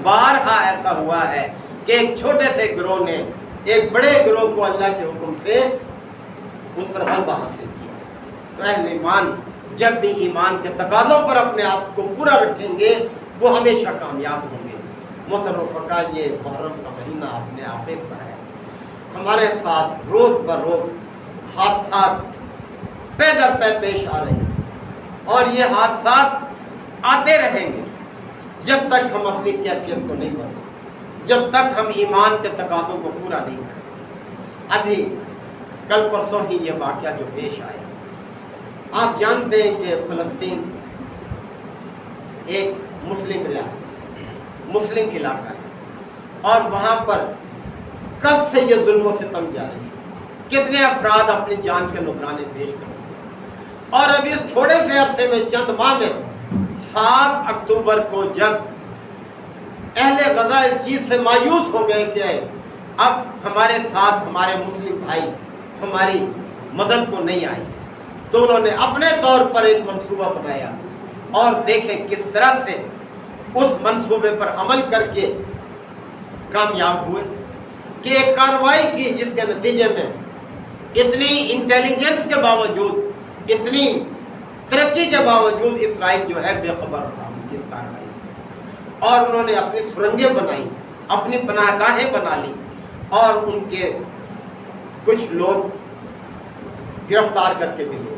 بارہا ایسا ہوا ہے کہ ایک چھوٹے سے گروہ نے ایک بڑے گروہ کو اللہ کے حکم سے اس پر غلبہ حاصل کیا. تو اہل ایمان جب بھی ایمان کے تقاضوں پر اپنے آپ کو پورا رکھیں گے وہ ہمیشہ کامیاب ہوں گے. محترم فقہ یہ محرم کا مہینہ اپنے آپ پر ہے. ہمارے ساتھ روز بروز حادثات پے در پے پیش آ رہے ہیں اور یہ حادثات آتے رہیں گے جب تک ہم اپنی کیفیت کو نہیں بدلیں، جب تک ہم ایمان کے تقاضوں کو پورا نہیں کریں. ابھی کل پرسوں ہی یہ واقعہ جو پیش آیا، آپ جانتے ہیں کہ فلسطین ایک مسلم ریاست، مسلم علاقہ ہے اور وہاں پر کب سے یہ ظلم و ستم جاری ہے. کتنے افراد اپنی جان کے نذرانے پیش کرتے ہیں اور اب اس تھوڑے سے عرصے میں چند ماہ میں 7 اکتوبر کو جب اہل غزہ اس چیز سے مایوس ہو گئے کہ اب ہمارے ساتھ ہمارے مسلم بھائی ہماری مدد کو نہیں آئے، تو انہوں نے اپنے طور پر ایک منصوبہ بنایا اور دیکھیں کس طرح سے اس منصوبے پر عمل کر کے کامیاب ہوئے کہ ایک کارروائی کی جس کے نتیجے میں اتنی انٹیلیجنس کے باوجود، اتنی ترقی کے باوجود اسرائیل جو ہے بے خبر رہا اس کارروائی سے، اور انہوں نے اپنی سرنگیں بنائی، اپنی پناہ گاہیں بنا لی اور ان کے کچھ لوگ گرفتار کر کے بھی لے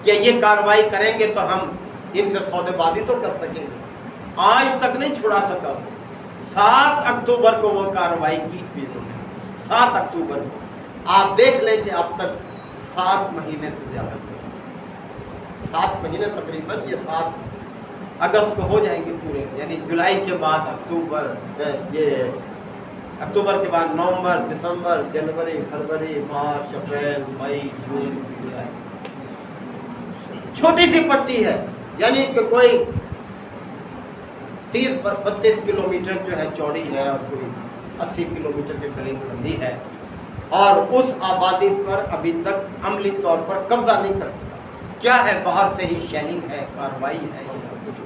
کہ یہ کارروائی کریں گے تو ہم ان سے سودے بازی تو کر سکیں گے. آج تک نہیں چھڑا سکا. 7 اکتوبر کو وہ کارروائی کی تھی انہوں نے. 7 اکتوبر کو آپ دیکھ لیں کہ اب تک 7 مہینے سے زیادہ ہوئے. 7 مہینے تقریباً، یہ 7 اگست کو ہو جائیں گے پورے، یعنی جولائی کے بعد اکتوبر، یہ اکتوبر کے بعد نومبر، دسمبر، جنوری، فروری، مارچ، اپریل، مئی، جون، جولائی. چھوٹی سی پٹی ہے، یعنی کہ کوئی 30-32 کلومیٹر جو ہے چوڑی ہے اور کوئی 80 کلومیٹر کے قریب لمبی ہے، اور اس آبادی پر ابھی تک عملی طور پر قبضہ نہیں کر سکا. کیا ہے، باہر سے ہی شیلنگ ہے، کارروائی ہے، یہ سب کچھ.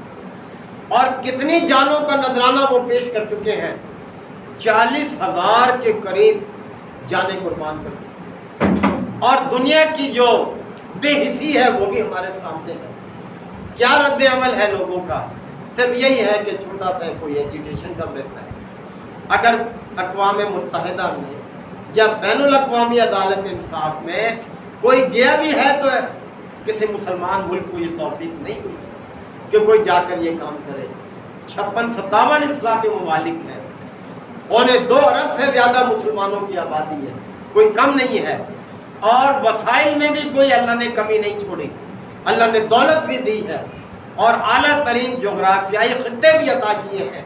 اور کتنی جانوں کا نذرانہ وہ پیش کر چکے ہیں. 40,000 کے قریب جانیں قربان کر چکے، اور دنیا کی جو بے حسی ہے وہ بھی ہمارے سامنے ہے. کیا رد عمل ہے لوگوں کا؟ صرف یہی ہے کہ چھوٹا سا کوئی ایجیٹیشن کر دیتا ہے. اگر اقوام متحدہ میں یا بین الاقوامی عدالت انصاف میں کوئی گیا بھی ہے تو کسی مسلمان ملک کو یہ توفیق نہیں ہوئی کہ کوئی جا کر یہ کام کرے. 56-57 اسلامی ممالک ہیں، 2.25 ارب سے زیادہ مسلمانوں کی آبادی ہے، کوئی کم نہیں ہے، اور وسائل میں بھی کوئی اللہ نے کمی نہیں چھوڑی. اللہ نے دولت بھی دی ہے اور اعلیٰ ترین جغرافیائی خطے بھی عطا کیے ہیں.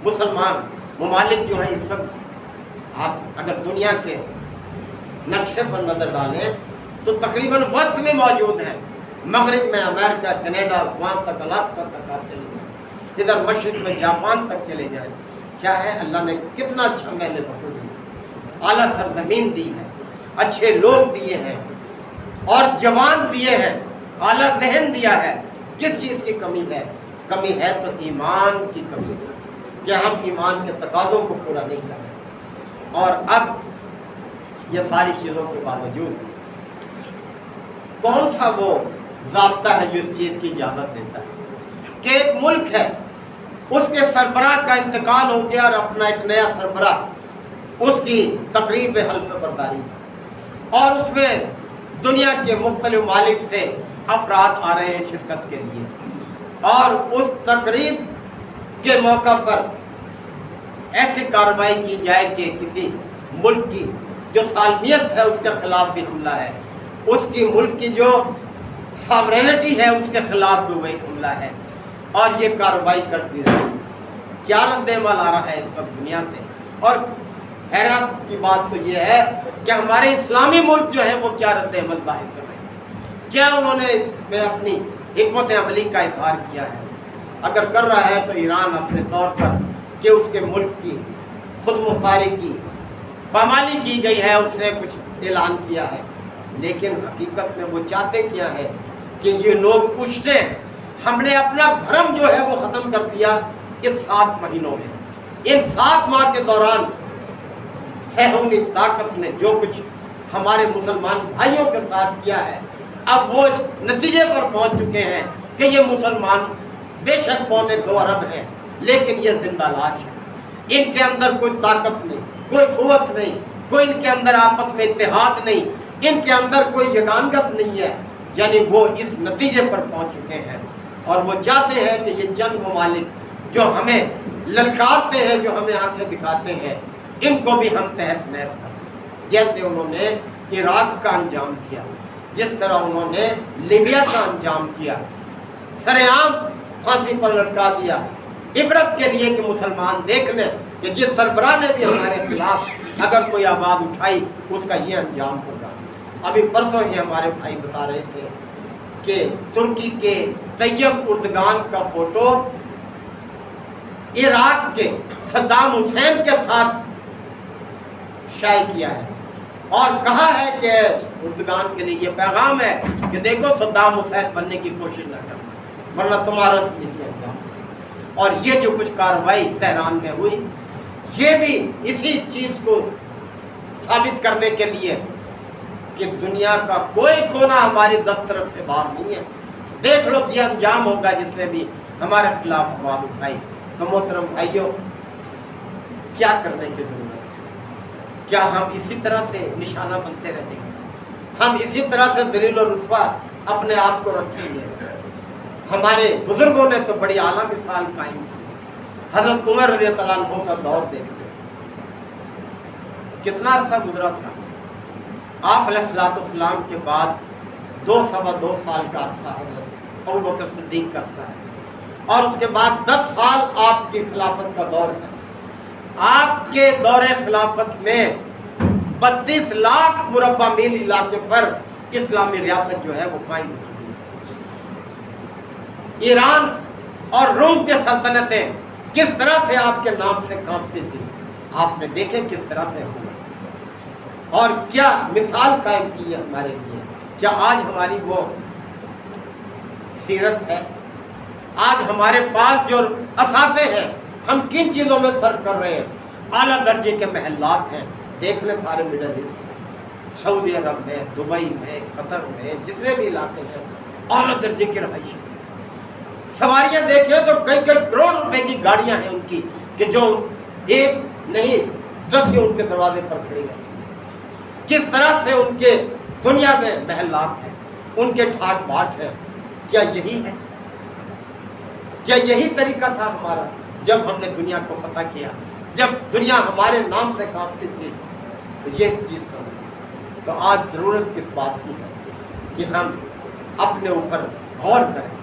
مسلمان ممالک جو ہیں اس وقت آپ اگر دنیا کے نقشے پر نظر ڈالیں تو تقریباً وسط میں موجود ہیں. مغرب میں امریکہ، کینیڈا، وہاں تک الاسکا تک آپ چلے جائیں، ادھر مشرق میں جاپان تک چلے جائیں. کیا ہے، اللہ نے کتنا اچھا میلے بٹو دی، اعلیٰ سرزمین دی ہے، اچھے لوگ دیے ہیں اور جوان دیے ہیں، اعلیٰ ذہن دیا ہے. کس چیز کی کمی ہے؟ کمی ہے تو ایمان کی کمی ہے کہ ہم ایمان کے تقاضوں کو پورا نہیں کر رہے. اور اب یہ ساری چیزوں کے باوجود کون سا وہ ضابطہ ہے جو اس چیز کی اجازت دیتا ہے کہ ایک ملک ہے، اس کے سربراہ کا انتقال ہو گیا اور اپنا ایک نیا سربراہ، اس کی تقریب حلف برداری، اور اس میں دنیا کے مختلف ممالک سے افراد آ رہے ہیں شرکت کے لیے، اور اس تقریب کے موقع پر ایسی کارروائی کی جائے کہ کسی ملک کی جو سالمیت ہے اس کے خلاف بھی حملہ ہے، اس کی ملک کی جو ساورینٹی ہے اس کے خلاف بھی وہی حملہ ہے، اور یہ کارروائی کرتی رہے. کیا رد عمل آ رہا ہے اس وقت دنیا سے؟ اور حیرت کی بات تو یہ ہے کہ ہمارے اسلامی ملک جو ہیں وہ کیا رد عمل ظاہر کر رہے ہیں؟ کیا انہوں نے اس میں اپنی حکمت عملی کا اظہار کیا ہے؟ اگر کر رہا ہے تو ایران اپنے طور پر کہ اس کے ملک کی خود مختاری کی پامالی کی گئی ہے، اس نے کچھ اعلان کیا ہے، لیکن حقیقت میں وہ چاہتے کیا ہے کہ یہ لوگ اچھتے. ہم نے اپنا بھرم جو ہے وہ ختم کر دیا اس 7 مہینوں میں، ان 7 ماہ کے دوران صہیونی طاقت نے جو کچھ ہمارے مسلمان بھائیوں کے ساتھ کیا ہے، اب وہ اس نتیجے پر پہنچ چکے ہیں کہ یہ مسلمان بے شک 2.25 ارب ہیں، لیکن یہ زندہ لاش ہے۔ ان کے اندر کوئی طاقت نہیں، کوئی قوت نہیں، کوئی ان کے اندر آپس میں اتحاد نہیں، ان کے اندر کوئی یگانگت نہیں ہے، یعنی وہ اس نتیجے پر پہنچ چکے ہیں اور وہ چاہتے ہیں کہ یہ چند ممالک جو ہمیں للکارتے ہیں، جو ہمیں آنکھیں دکھاتے ہیں، ان کو بھی ہم تہس نہس کریں، جیسے انہوں نے عراق کا انجام کیا، جس طرح انہوں نے لیبیا کا انجام کیا، سر عام پھانسی پر لٹکا دیا، عبرت کے لیے کہ مسلمان دیکھ لیں کہ جس سربراہ نے بھی ہمارے خلاف اگر کوئی آواز اٹھائی اس کا یہ انجام ہوگا۔ ابھی پرسوں ہی ہمارے بھائی بتا رہے تھے کہ ترکی کے طیب اردگان کا فوٹو عراق کے صدام حسین کے ساتھ شائع کیا ہے اور کہا ہے کہ اردگان کے لیے یہ پیغام ہے کہ دیکھو صدام حسین بننے کی کوشش نہ کرنا، ورنہ تمہارا بھی یہی انجام۔ اور یہ جو کچھ کارروائی تہران میں ہوئی، یہ بھی اسی چیز کو ثابت کرنے کے لیے کہ دنیا کا کوئی کونا ہماری دسترس سے باہر نہیں ہے۔ دیکھ لو یہ انجام ہوگا جس نے بھی ہمارے خلاف آواز اٹھائی۔ تو محترم بھائیوں، کیا کرنے کی ضرورت ہے؟ کیا ہم اسی طرح سے نشانہ بنتے رہیں گے؟ ہم اسی طرح سے ذلیل و رسوا اپنے آپ کو رکھیں گے؟ ہمارے بزرگوں نے تو بڑی اعلیٰ مثال قائم کی۔ حضرت عمر رضی اللہ عنہ کا دور دیکھتے، کتنا عرصہ گزرا تھا؟ آپ علیہ السلام کے بعد 2 سال کا عرصہ حضرت ابوبکر صدیق کا عرصہ ہے، اور اس کے بعد 10 سال آپ کی خلافت کا دور ہے۔ آپ کے دور خلافت میں 32 لاکھ مربع میل علاقے پر اسلامی ریاست جو ہے وہ قائم ہو چکی ہے۔ ایران اور روم کے سلطنتیں کس طرح سے آپ کے نام سے کانپتی تھی، آپ نے دیکھے کس طرح سے ہوا اور کیا مثال قائم کی ہے ہمارے لیے۔ کیا آج ہماری وہ سیرت ہے؟ آج ہمارے پاس جو اثاثے ہیں، ہم کن چیزوں میں صرف کر رہے ہیں؟ اعلیٰ درجے کے محلات ہیں، دیکھ لیں سارے مڈل ایسٹ، سعودی عرب میں، دبئی میں، قطر میں، جتنے بھی علاقے ہیں، اعلیٰ درجے کے رہائشی۔ سواریاں دیکھیں تو کئی کروڑ روپے کی گاڑیاں ہیں ان کی، کہ جو ایک نہیں 10 ان کے دروازے پر کھڑی ہیں۔ کس طرح سے ان کے دنیا میں محلات ہیں، ان کے ٹھاٹ باٹ ہیں۔ کیا یہی ہے؟ کیا یہی طریقہ تھا ہمارا جب ہم نے دنیا کو فتح کیا، جب دنیا ہمارے نام سے کانپتی تھی؟ تو یہ چیز تو نہیں۔ تو آج ضرورت کس بات کی ہے کہ ہم اپنے اوپر غور کریں،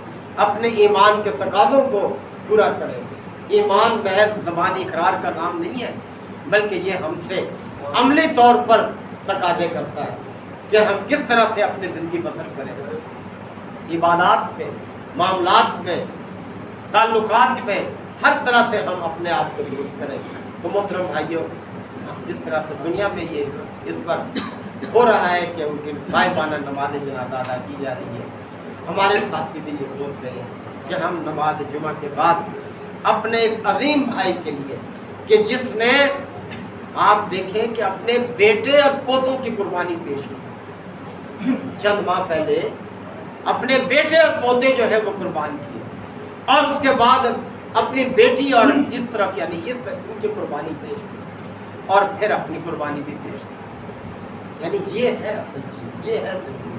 اپنے ایمان کے تقاضوں کو پورا کریں۔ ایمان محض زبانی اقرار کا نام نہیں ہے، بلکہ یہ ہم سے عملی طور پر تقاضے کرتا ہے کہ ہم کس طرح سے اپنی زندگی بسر کریں، عبادات میں، معاملات میں، تعلقات میں، ہر طرح سے ہم اپنے آپ کو درست کریں۔ تو محترم بھائیوں، جس طرح سے دنیا میں یہ اس وقت ہو رہا ہے کہ ان کی غائبانہ نماز جنازہ ادا کی جا رہی ہے، ہمارے ساتھی بھی یہ سوچ رہے ہیں کہ ہم نماز جمعہ کے بعد اپنے اس عظیم بھائی کے لیے کہ جس نے آپ دیکھیں کہ اپنے بیٹے اور پوتوں کی قربانی پیش کی، چند ماہ پہلے اپنے بیٹے اور پوتے جو ہے وہ قربان کیے، اور اس کے بعد اپنی بیٹی اور اس طرف یعنی اس طرف ان کی قربانی پیش کی، اور پھر اپنی قربانی بھی پیش کی۔ یعنی یہ ہے اصل چیز، یہ ہے زندگی۔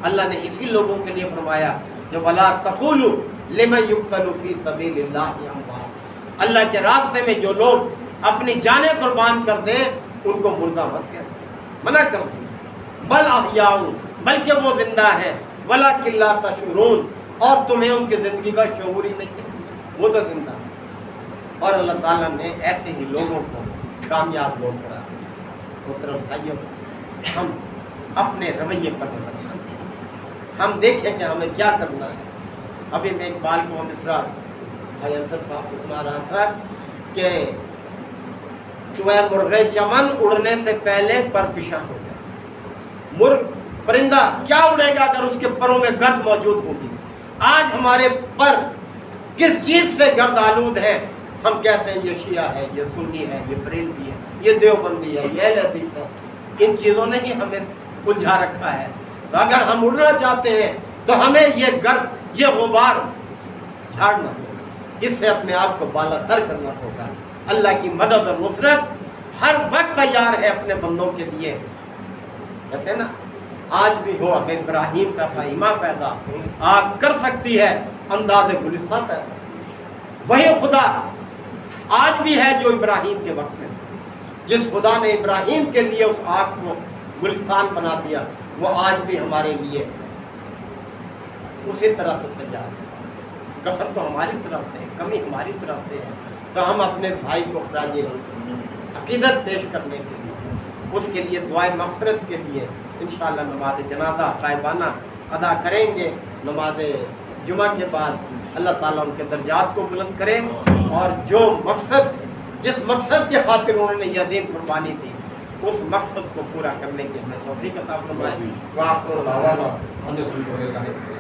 اللہ نے اسی لوگوں کے لیے فرمایا کہ وَلَا تَقُولُوا لِمَن يُقْتَلُ فِي سَبِيلِ اللَّهِ أَمْوَاتٌ، اللہ کے راستے میں جو لوگ اپنی جانیں قربان کر دیں ان کو مردہ مت کہہ، منع کر دیں، بل احیاء، بلکہ وہ زندہ ہیں، وَلَٰكِن لَا تَشْعُرُونَ، اور تمہیں ان کی زندگی کا شعور ہی نہیں ہے، وہ تو زندہ ہے۔ اور اللہ تعالیٰ نے ایسے ہی لوگوں کو کامیاب لوگ کرا۔ محترم بھائیوں، ہم اپنے رویے پر نظر رکھیں، ہم دیکھیں کہ ہمیں کیا کرنا ہے۔ ابھی میں اقبال کو مصرع بھائی انصر صاحب کو سنا رہا تھا کہ تو اے مرغے چمن اڑنے سے پہلے پرفشاں ہو جائے۔ مرغ پرندہ کیا اڑے گا اگر اس کے پروں میں گرد موجود ہوگی؟ آج ہمارے پر کس چیز سے گرد آلود ہے ہم کہتے ہیں یہ شیعہ ہے، یہ سنی ہے، یہ بریلوی ہے، یہ دیوبندی ہے، یہ اہل حدیث ہے. ان چیزوں نے ہی ہمیں الجھا رکھا ہے. تو اگر ہم اڑنا چاہتے ہیں تو ہمیں یہ گرد، یہ غبار جھاڑنا ہوگا، اس سے اپنے آپ کو بالا تر کرنا ہوگا. اللہ کی مدد اور نصرت ہر وقت تیار ہے اپنے بندوں کے لیے. کہتے ہیں نا آج بھی ہو اگر ابراہیم کا سائمہ پیدا، آگ کر سکتی ہے انداز گلستان پیدا. وہی خدا آج بھی ہے جو ابراہیم کے وقت میں تھا. جس خدا نے ابراہیم کے لیے اس آگ کو گلستان بنا دیا، وہ آج بھی ہمارے لیے اسی طرح سے تیار ہے. کثر تو ہماری طرف سے ہے، کمی ہماری طرف سے ہے. تو ہم اپنے بھائی کو خراج عقیدت پیش کرنے کے لیے، اس کے لیے دعائے مغفرت کے لیے انشاءاللہ نماز جنازہ غائبانہ ادا کریں گے. نماز جمعہ کے بعد اللہ تعالیٰ ان کے درجات کو بلند کرے، اور جو مقصد، جس مقصد کے خاطر انہوں نے یہ عظیم قربانی دی، اس مقصد کو پورا کرنے کی ہمیں توفیق عطا فرمائے. وآخر دعوانا ان الحمد للہ.